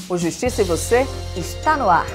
O Justiça e Você está no ar.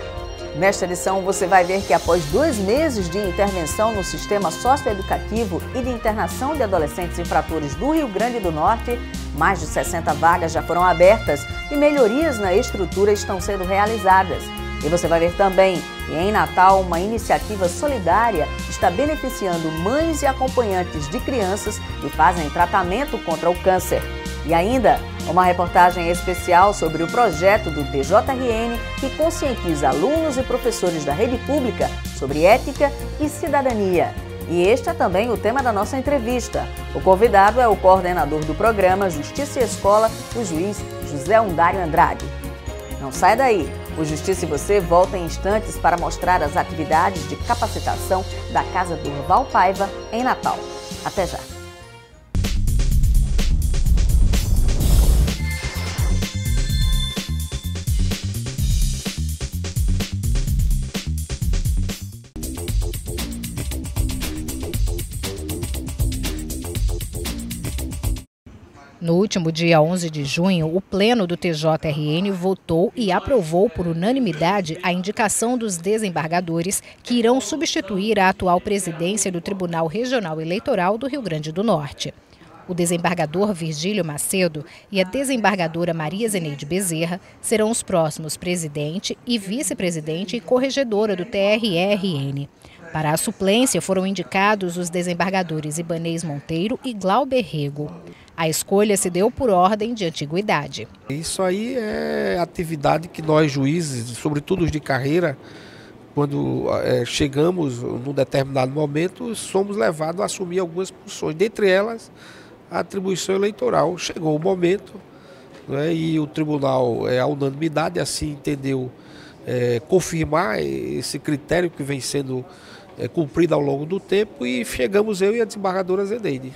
Nesta edição você vai ver que após 2 meses de intervenção no sistema socioeducativo e de internação de adolescentes infratores do Rio Grande do Norte, mais de 60 vagas já foram abertas e melhorias na estrutura estão sendo realizadas. E você vai ver também que em Natal uma iniciativa solidária está beneficiando mães e acompanhantes de crianças que fazem tratamento contra o câncer. E ainda, uma reportagem especial sobre o projeto do TJRN que conscientiza alunos e professores da rede pública sobre ética e cidadania. E este é também o tema da nossa entrevista. O convidado é o coordenador do programa Justiça e Escola, o juiz José Undário Andrade. Não sai daí! O Justiça e Você volta em instantes para mostrar as atividades de capacitação da Casa Durval Paiva em Natal. Até já! No último dia 11 de junho, o Pleno do TJRN votou e aprovou por unanimidade a indicação dos desembargadores que irão substituir a atual presidência do Tribunal Regional Eleitoral do Rio Grande do Norte. O desembargador Virgílio Macedo e a desembargadora Maria Zeneide Bezerra serão os próximos presidente e vice-presidente e corregedora do TRRN. Para a suplência foram indicados os desembargadores Ibanez Monteiro e Glauber Rego. A escolha se deu por ordem de antiguidade. Isso aí é atividade que nós juízes, sobretudo os de carreira, quando chegamos num determinado momento, somos levados a assumir algumas funções, dentre elas a atribuição eleitoral. Chegou o momento, né, e o tribunal, a unanimidade, assim entendeu confirmar esse critério que vem sendo cumprido ao longo do tempo, e chegamos eu e a desembargadora Zeneide.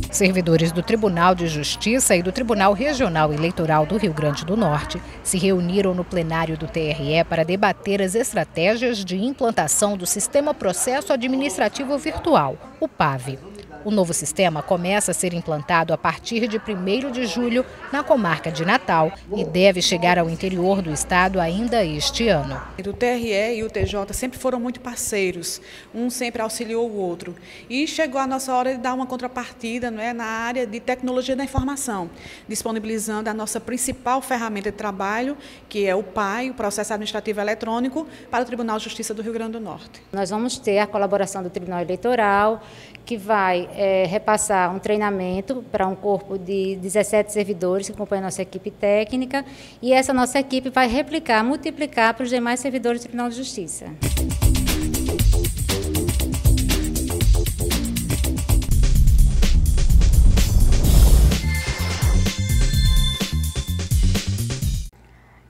Servidores do Tribunal de Justiça e do Tribunal Regional Eleitoral do Rio Grande do Norte se reuniram no plenário do TRE para debater as estratégias de implantação do Sistema Processo Administrativo Virtual, o PAV. O novo sistema começa a ser implantado a partir de 1º de julho na comarca de Natal e deve chegar ao interior do estado ainda este ano. O TRE e o TJ sempre foram muito parceiros, um sempre auxiliou o outro. E chegou a nossa hora de dar uma contrapartida, não é, na área de tecnologia da informação, disponibilizando a nossa principal ferramenta de trabalho, que é o PAI, o Processo Administrativo Eletrônico, para o Tribunal de Justiça do Rio Grande do Norte. Nós vamos ter a colaboração do Tribunal Eleitoral, que vai repassar um treinamento para um corpo de 17 servidores que compõem a nossa equipe técnica, e essa nossa equipe vai replicar, multiplicar para os demais servidores do Tribunal de Justiça.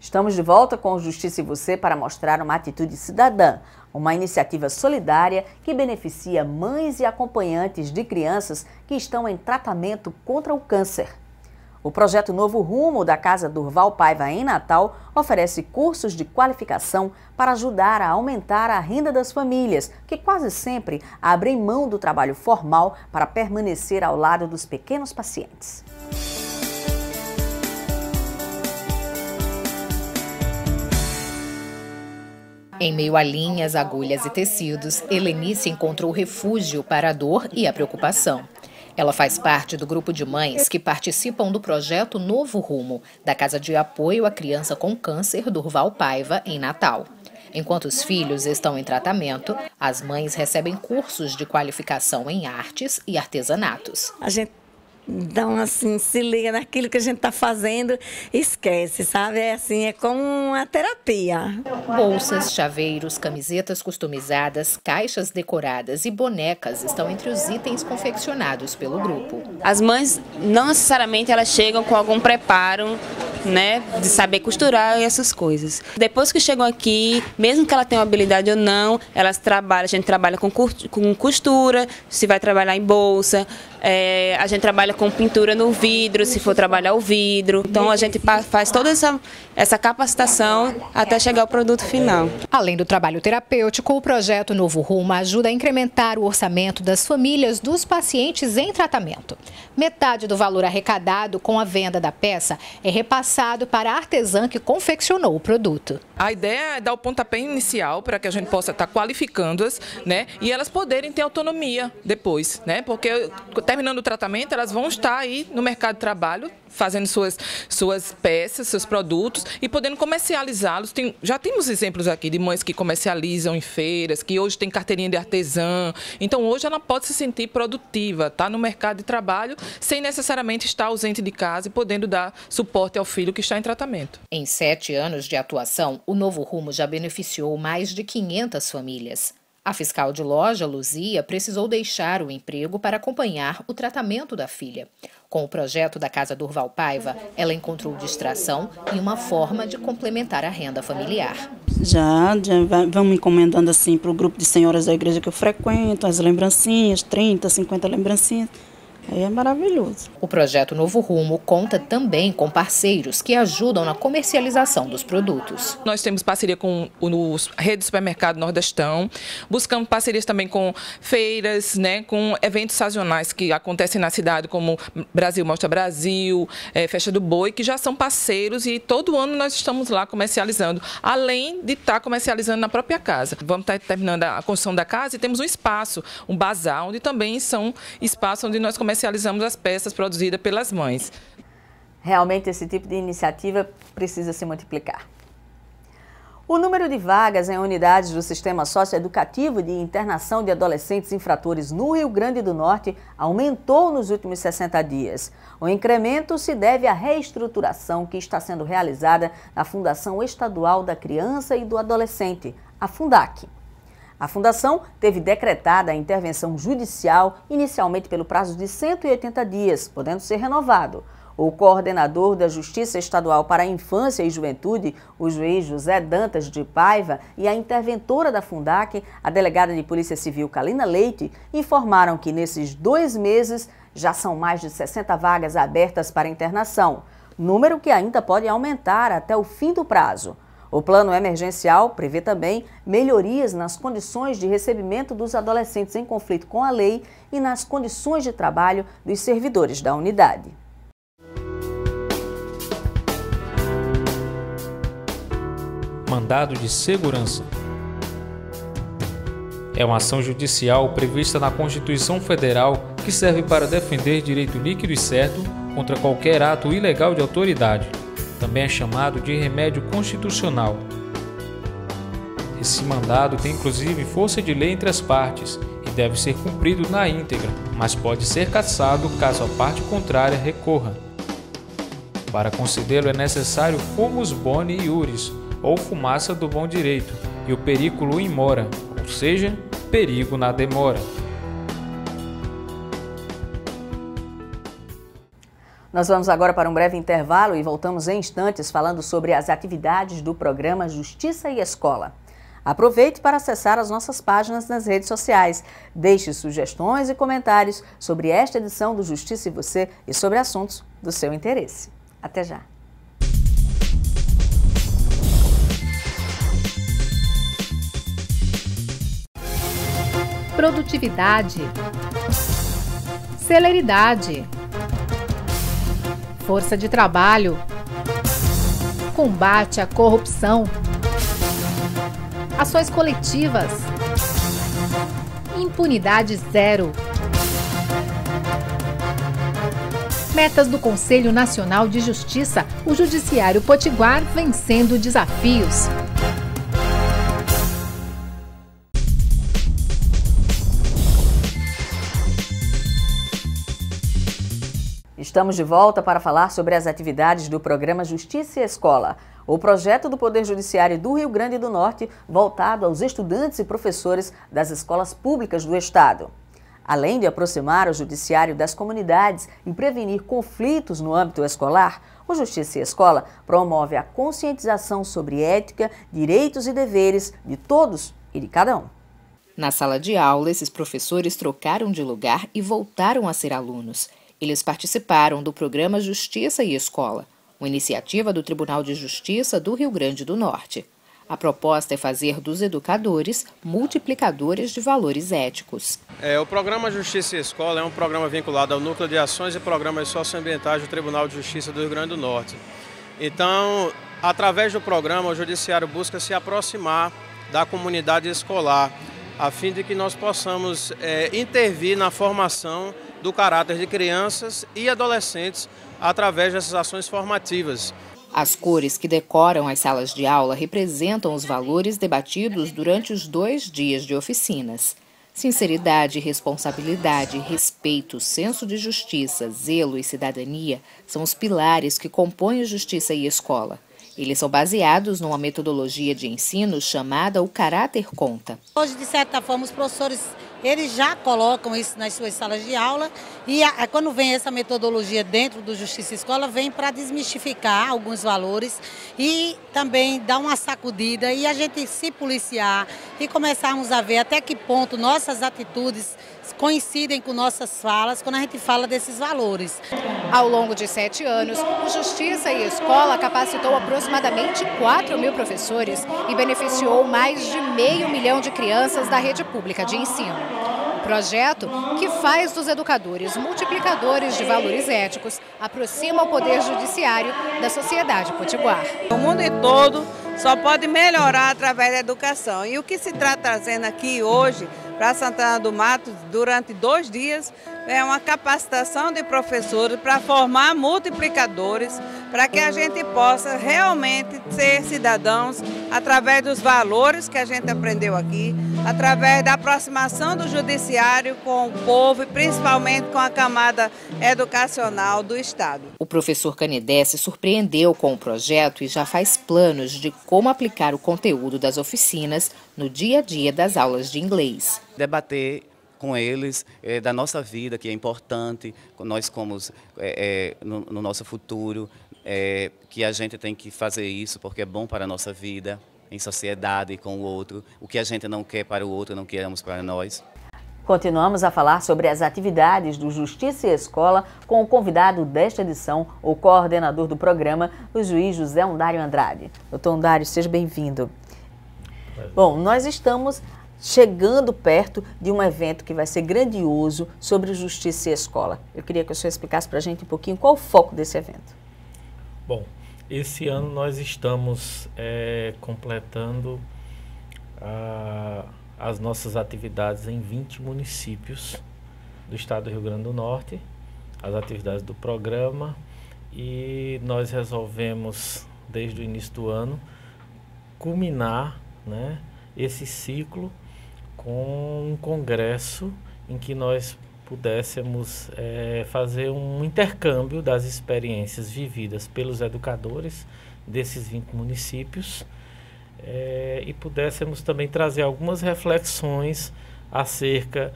Estamos de volta com o Justiça e Você para mostrar uma atitude cidadã, uma iniciativa solidária que beneficia mães e acompanhantes de crianças que estão em tratamento contra o câncer. O projeto Novo Rumo da Casa Durval Paiva em Natal oferece cursos de qualificação para ajudar a aumentar a renda das famílias, que quase sempre abrem mão do trabalho formal para permanecer ao lado dos pequenos pacientes. Em meio a linhas, agulhas e tecidos, Helenice encontrou refúgio para a dor e a preocupação. Ela faz parte do grupo de mães que participam do projeto Novo Rumo, da Casa de Apoio à Criança com Câncer Durval Paiva, em Natal. Enquanto os filhos estão em tratamento, as mães recebem cursos de qualificação em artes e artesanatos. A gente então, assim, se liga naquilo que a gente está fazendo, esquece, sabe? É assim, é como uma terapia. Bolsas, chaveiros, camisetas customizadas, caixas decoradas e bonecas estão entre os itens confeccionados pelo grupo. As mães, não necessariamente elas chegam com algum preparo né, de saber costurar e essas coisas. Depois que chegam aqui, mesmo que ela tenha uma habilidade ou não, a gente trabalha com costura, se vai trabalhar em bolsa, a gente trabalha com pintura no vidro, se for trabalhar o vidro. Então a gente faz toda essa capacitação até chegar ao produto final. Além do trabalho terapêutico, o projeto Novo Rumo ajuda a incrementar o orçamento das famílias dos pacientes em tratamento. Metade do valor arrecadado com a venda da peça é repassado para a artesã que confeccionou o produto. A ideia é dar o pontapé inicial para que a gente possa estar qualificando-as, né, e elas poderem ter autonomia depois, né, porque terminando o tratamento elas vão estar aí no mercado de trabalho fazendo suas peças, seus produtos e podendo comercializá-los. Já temos exemplos aqui de mães que comercializam em feiras, que hoje tem carteirinha de artesã. Então hoje ela pode se sentir produtiva, tá no mercado de trabalho, sem necessariamente estar ausente de casa e podendo dar suporte ao filho que está em tratamento. Em 7 anos de atuação, o Novo Rumo já beneficiou mais de 500 famílias. A fiscal de loja, Luzia, precisou deixar o emprego para acompanhar o tratamento da filha. Com o projeto da Casa Durval Paiva, ela encontrou distração e uma forma de complementar a renda familiar. Já vamos encomendando assim para o grupo de senhoras da igreja que eu frequento, as lembrancinhas, 30, 50 lembrancinhas. Aí é maravilhoso. O projeto Novo Rumo conta também com parceiros que ajudam na comercialização dos produtos. Nós temos parceria com a rede de supermercado Nordestão, buscamos parcerias também com feiras, né, com eventos sazonais que acontecem na cidade, como Brasil Mostra Brasil, Festa do Boi, que já são parceiros e todo ano nós estamos lá comercializando, além de estar comercializando na própria casa. Vamos estar terminando a construção da casa e temos um espaço, um bazar, onde também são espaços onde nós comercializamos as peças produzidas pelas mães. Realmente esse tipo de iniciativa precisa se multiplicar. O número de vagas em unidades do Sistema Socioeducativo de Internação de Adolescentes Infratores no Rio Grande do Norte aumentou nos últimos 60 dias. O incremento se deve à reestruturação que está sendo realizada na Fundação Estadual da Criança e do Adolescente, a Fundac. A Fundação teve decretada a intervenção judicial inicialmente pelo prazo de 180 dias, podendo ser renovado. O coordenador da Justiça Estadual para a Infância e Juventude, o juiz José Dantas de Paiva, e a interventora da Fundac, a delegada de Polícia Civil Kalina Leite, informaram que nesses 2 meses já são mais de 60 vagas abertas para internação, número que ainda pode aumentar até o fim do prazo. O plano emergencial prevê também melhorias nas condições de recebimento dos adolescentes em conflito com a lei e nas condições de trabalho dos servidores da unidade. Mandado de segurança. É uma ação judicial prevista na Constituição Federal que serve para defender direito líquido e certo contra qualquer ato ilegal de autoridade. Também é chamado de remédio constitucional. Esse mandado tem inclusive força de lei entre as partes e deve ser cumprido na íntegra, mas pode ser cassado caso a parte contrária recorra. Para concedê-lo é necessário fumus boni iuris, ou fumaça do bom direito, e o periculo in mora, ou seja, perigo na demora. Nós vamos agora para um breve intervalo e voltamos em instantes falando sobre as atividades do programa Justiça e Escola. Aproveite para acessar as nossas páginas nas redes sociais. Deixe sugestões e comentários sobre esta edição do Justiça e Você e sobre assuntos do seu interesse. Até já! Produtividade, celeridade, força de trabalho, combate à corrupção, ações coletivas, impunidade zero. Metas do Conselho Nacional de Justiça, o Judiciário Potiguar vencendo desafios. Estamos de volta para falar sobre as atividades do programa Justiça e Escola, o projeto do Poder Judiciário do Rio Grande do Norte voltado aos estudantes e professores das escolas públicas do Estado. Além de aproximar o judiciário das comunidades e prevenir conflitos no âmbito escolar, O Justiça e Escola promove a conscientização sobre ética, direitos e deveres de todos e de cada um. Na sala de aula, esses professores trocaram de lugar e voltaram a ser alunos. Eles participaram do programa Justiça e Escola, uma iniciativa do Tribunal de Justiça do Rio Grande do Norte. A proposta é fazer dos educadores multiplicadores de valores éticos. O programa Justiça e Escola é um programa vinculado ao Núcleo de Ações e Programas Socioambientais do Tribunal de Justiça do Rio Grande do Norte. Então, através do programa, o Judiciário busca se aproximar da comunidade escolar, a fim de que nós possamos intervir na formação do caráter de crianças e adolescentes através dessas ações formativas. As cores que decoram as salas de aula representam os valores debatidos durante os 2 dias de oficinas. Sinceridade, responsabilidade, respeito, senso de justiça, zelo e cidadania são os pilares que compõem o Justiça e Escola. Eles são baseados numa metodologia de ensino chamada o caráter conta. Hoje, de certa forma, os professores eles já colocam isso nas suas salas de aula e quando vem essa metodologia dentro do Justiça e Escola, vem para desmistificar alguns valores e também dar uma sacudida e a gente se policiar e começarmos a ver até que ponto nossas atitudes coincidem com nossas falas quando a gente fala desses valores. Ao longo de 7 anos, o Justiça e Escola capacitou aproximadamente 4.000 professores e beneficiou mais de 500 mil de crianças da rede pública de ensino. O projeto, que faz dos educadores multiplicadores de valores éticos, aproxima o Poder Judiciário da sociedade potiguar. O mundo todo só pode melhorar através da educação. E o que se está trazendo aqui hoje para Santana do Mato, durante 2 dias, é uma capacitação de professores para formar multiplicadores, para que a gente possa realmente ser cidadãos através dos valores que a gente aprendeu aqui, através da aproximação do judiciário com o povo e principalmente com a camada educacional do Estado. O professor Canidé se surpreendeu com o projeto e já faz planos de como aplicar o conteúdo das oficinas no dia a dia das aulas de inglês. Debater com eles da nossa vida, que é importante, nós como no nosso futuro, que a gente tem que fazer isso porque é bom para a nossa vida, em sociedade e com o outro. O que a gente não quer para o outro, não queremos para nós. Continuamos a falar sobre as atividades do Justiça e Escola com o convidado desta edição, o coordenador do programa, o juiz José Undário Andrade. Doutor Undário, seja bem-vindo. Bom, nós estamos chegando perto de um evento que vai ser grandioso sobre Justiça e Escola. Eu queria que o senhor explicasse para a gente um pouquinho qual o foco desse evento. Bom, esse ano nós estamos completando as nossas atividades em 20 municípios do estado do Rio Grande do Norte, as atividades do programa, e nós resolvemos, desde o início do ano, culminar, né, esse ciclo com um congresso em que nós pudéssemos fazer um intercâmbio das experiências vividas pelos educadores desses 20 municípios e pudéssemos também trazer algumas reflexões acerca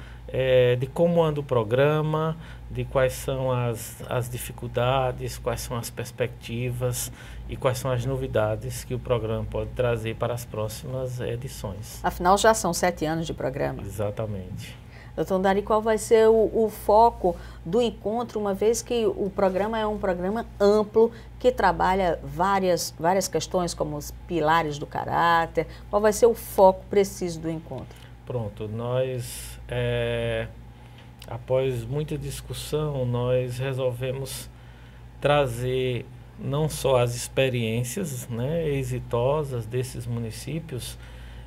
de como anda o programa, de quais são as dificuldades, quais são as perspectivas e quais são as novidades que o programa pode trazer para as próximas edições. Afinal, já são 7 anos de programa. Exatamente. Doutor Undário, qual vai ser o foco do encontro, uma vez que o programa é um programa amplo, que trabalha várias questões, como os pilares do caráter? Qual vai ser o foco preciso do encontro? Pronto, nós, após muita discussão, nós resolvemos trazer não só as experiências, né, exitosas desses municípios,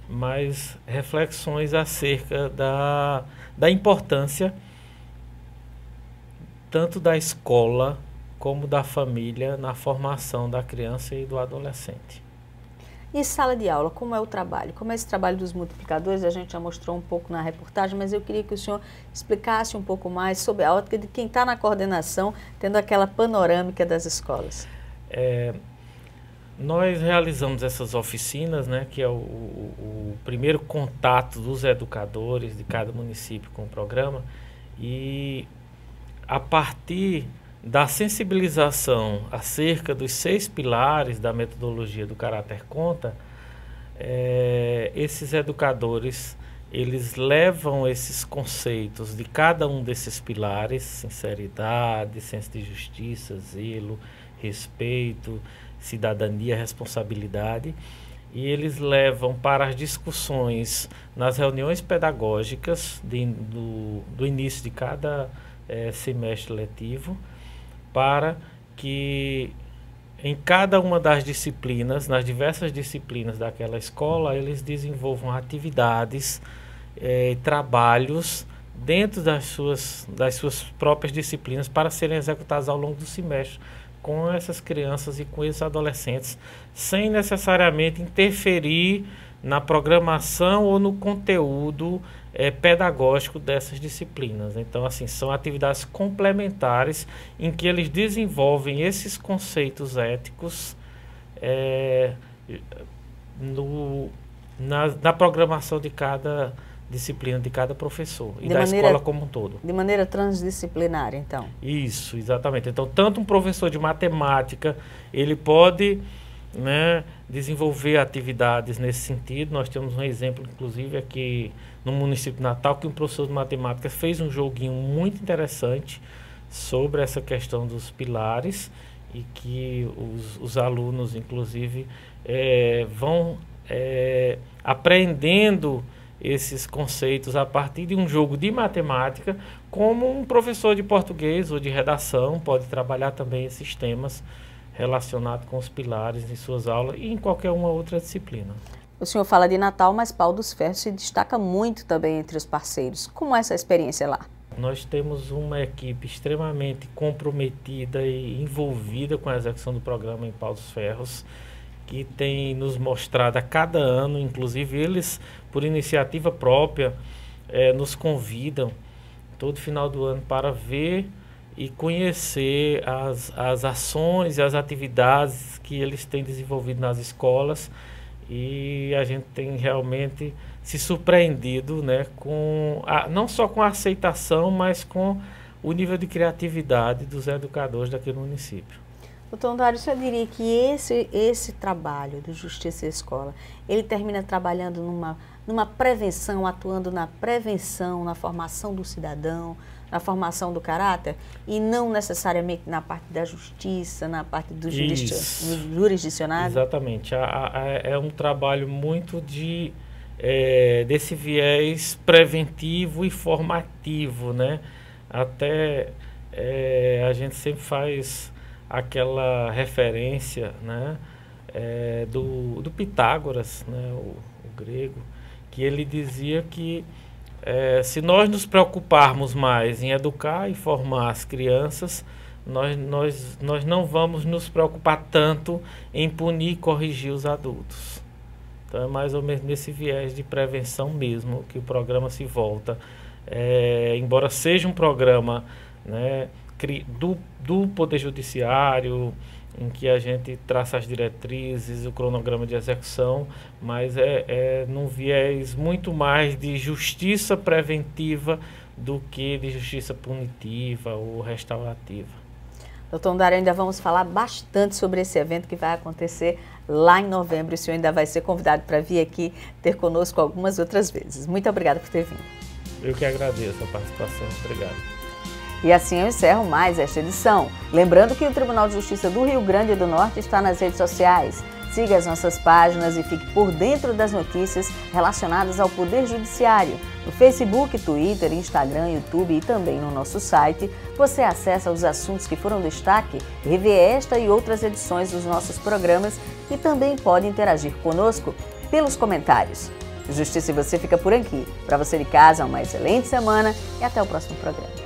mas reflexões acerca da importância tanto da escola como da família na formação da criança e do adolescente. E sala de aula, como é o trabalho? Como é esse trabalho dos multiplicadores? A gente já mostrou um pouco na reportagem, mas eu queria que o senhor explicasse um pouco mais sobre a ótica de quem está na coordenação, tendo aquela panorâmica das escolas. Nós realizamos essas oficinas, né, que é o primeiro contato dos educadores de cada município com o programa, e a partir da sensibilização acerca dos 6 pilares da metodologia do Caráter Conta, esses educadores, eles levam esses conceitos de cada um desses pilares, sinceridade, senso de justiça, zelo, respeito, cidadania, responsabilidade, e eles levam para as discussões nas reuniões pedagógicas do início de cada semestre letivo, para que em cada uma das disciplinas, nas diversas disciplinas daquela escola, eles desenvolvam atividades, trabalhos dentro das suas próprias disciplinas para serem executados ao longo do semestre com essas crianças e com esses adolescentes, sem necessariamente interferir na programação ou no conteúdo pedagógico dessas disciplinas. Então, assim, são atividades complementares em que eles desenvolvem esses conceitos éticos na programação de cada disciplina, de cada professor e da escola como um todo. De maneira transdisciplinar, então. Isso, exatamente. Então, tanto um professor de matemática, ele pode, né, desenvolver atividades nesse sentido. Nós temos um exemplo, inclusive, aqui no município de Natal, que um professor de matemática fez um joguinho muito interessante sobre essa questão dos pilares e que os alunos, inclusive, vão aprendendo esses conceitos a partir de um jogo de matemática, como um professor de português ou de redação pode trabalhar também esses temas relacionados com os pilares em suas aulas e em qualquer uma outra disciplina. O senhor fala de Natal, mas Pau dos Ferros se destaca muito também entre os parceiros. Como é essa experiência lá? Nós temos uma equipe extremamente comprometida e envolvida com a execução do programa em Pau dos Ferros, que tem nos mostrado a cada ano, inclusive eles, por iniciativa própria, nos convidam todo final do ano para ver e conhecer as ações e as atividades que eles têm desenvolvido nas escolas, e a gente tem realmente se surpreendido, né, não só com a aceitação, mas com o nível de criatividade dos educadores daquele município. Doutor Andário, você diria que esse trabalho do Justiça e Escola, ele termina trabalhando numa prevenção, atuando na prevenção, na formação do cidadão, na formação do caráter, e não necessariamente na parte da justiça, na parte do jurisdicionado? Exatamente. É um trabalho muito desse viés preventivo e formativo, né? Até a gente sempre faz aquela referência, né, do Pitágoras, né, o grego, que ele dizia que se nós nos preocuparmos mais em educar e formar as crianças, nós não vamos nos preocupar tanto em punir e corrigir os adultos. Então é mais ou menos nesse viés de prevenção mesmo que o programa se volta. Embora seja um programa, né, do Poder Judiciário, em que a gente traça as diretrizes, o cronograma de execução, mas num viés muito mais de justiça preventiva do que de justiça punitiva ou restaurativa. Doutor Andário, ainda vamos falar bastante sobre esse evento que vai acontecer lá em novembro. O senhor ainda vai ser convidado para vir aqui ter conosco algumas outras vezes. Muito obrigada por ter vindo. Eu que agradeço a participação. Obrigado. E assim eu encerro mais esta edição. Lembrando que o Tribunal de Justiça do Rio Grande do Norte está nas redes sociais. Siga as nossas páginas e fique por dentro das notícias relacionadas ao Poder Judiciário. No Facebook, Twitter, Instagram, YouTube e também no nosso site, você acessa os assuntos que foram destaque, revê esta e outras edições dos nossos programas e também pode interagir conosco pelos comentários. Justiça e Você fica por aqui. Para você de casa, uma excelente semana e até o próximo programa.